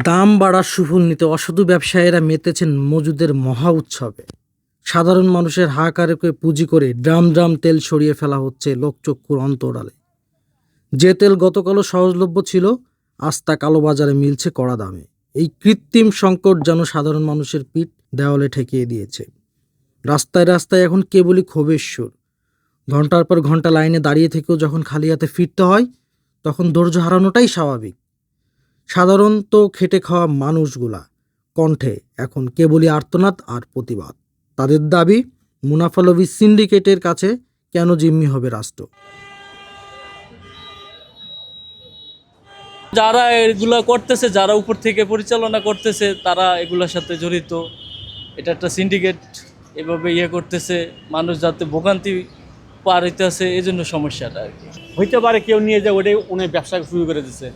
দাম বাড়ার সুফল নিতে অসাধু ব্যবসায়ীরা মেতেছেন মজুদের মহা উৎসবে। সাধারণ মানুষের হাহাকারকে পুঁজি করে ড্রাম ড্রাম তেল সরিয়ে ফেলা হচ্ছে লোকচক্ষুর অন্তরালে। যে তেল গতকালও সহজলভ্য ছিল, আজ তা কালোবাজারে মিলছে কড়া দামে। এই কৃত্রিম সংকট যেন সাধারণ মানুষের পিঠ দেওয়ালে ঠেকিয়ে দিয়েছে। রাস্তায় রাস্তায় এখন কেবলই ক্ষোভের সুর। ঘন্টার পর ঘন্টা লাইনে দাঁড়িয়ে থেকেও যখন খালি হাতে ফিরতে হয়, তখন ধৈর্য হারানোটাই স্বাভাবিক। সাধারণত খেটে খাওয়া মানুষগুলা কণ্ঠে এখন কেবলই আর্তনাদ আর প্রতিবাদ। তাদের দাবি, মুনাফালোভী সিন্ডিকেটের কাছে কেন জিম্মি হবে রাষ্ট্র? যারা এগুলা করতেছে, যারা উপর থেকে পরিচালনা করতেছে, তারা এগুলোর সাথে জড়িত। এটা একটা সিন্ডিকেট, এভাবে করতেছে, মানুষ যাতে ভোগান্তি পার হইতেছে, এই জন্য সমস্যাটা আর কি। হইতে পারে কেউ নিয়ে যায় ওটাই উনি ব্যবসা শুরু করে দিচ্ছে,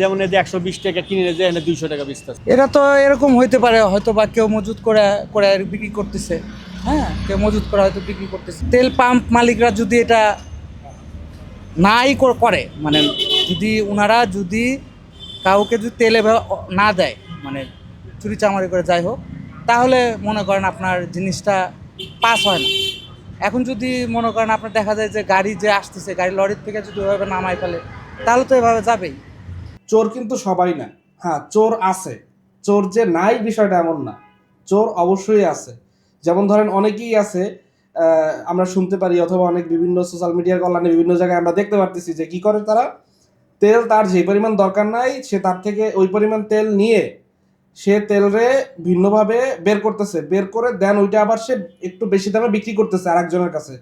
যেমন এদের 120 টাকা কিনে নিয়ে যায়, এনে 200 টাকা বেচতেছে। এটা তো এরকম হইতে পারে, হয়তো বা কেউ মজুত করে বিক্রি করতেছে। হ্যাঁ, কেউ মজুত করে হয়তো বিক্রি করতেছে। তেল পাম্প মালিকরা যদি এটা নাই করে, মানে যদি ওনারা যদি কাউকে যদি তেলে না দেয়, মানে চুরি চামারি করে যাই হোক, তাহলে মনে করেন আপনার জিনিসটা পাস হয় না। এখন যদি মনে করেন আপনার দেখা যায় যে গাড়ি যে আসতেছে, গাড়ি লরির থেকে যদি ওইভাবে নামাই ফেলে, তাহলে তো এভাবে যাবেই। চোর কিন্তু সবাই না। হ্যাঁ, চোর আছে, চোর যে নাই বিষয়টা এমন না, চোর অবশ্যই আছে। যেমন ধরেন অনেকেই আছে, আমরা শুনতে পারি অথবা অনেক বিভিন্ন সোশ্যাল মিডিয়ার কল্যাণে বিভিন্ন জায়গায় আমরা দেখতে পারতেছি যে কি করে তারা, তেল তার যে পরিমাণ দরকার নাই, সে তার থেকে ওই পরিমাণ তেল নিয়ে সে তেলরে ভিন্নভাবে বের করতেছে, বের করে দেন ওইটা আবার সে একটু বেশি দামে বিক্রি করতেছে আরেকজনের কাছে,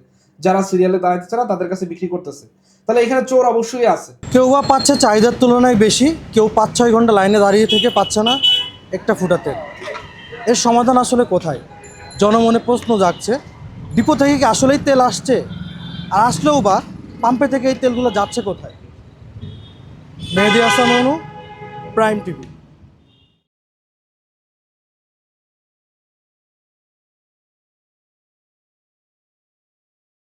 যারা সিরিয়ালে দাঁড়াইতেছে না তাদের কাছে বিক্রি করতেছে। তাহলে এখানে চোর অবশ্যই আছে। কেউ বা পাচ্ছে চাহিদার তুলনায় বেশি, কেউ 5-6 ঘন্টা লাইনে দাঁড়িয়ে থেকে পাচ্ছে না একটা ফুটাতে। এর সমাধান আসলে কোথায়? জনমনে প্রশ্ন জাগছে, ডিপো থেকে কি আসলেই তেল আসছে? আর আসলেও বা পাম্পে থেকে এই তেলগুলো যাচ্ছে কোথায়? মেহেদী হাসান অনু, প্রাইম টিভি।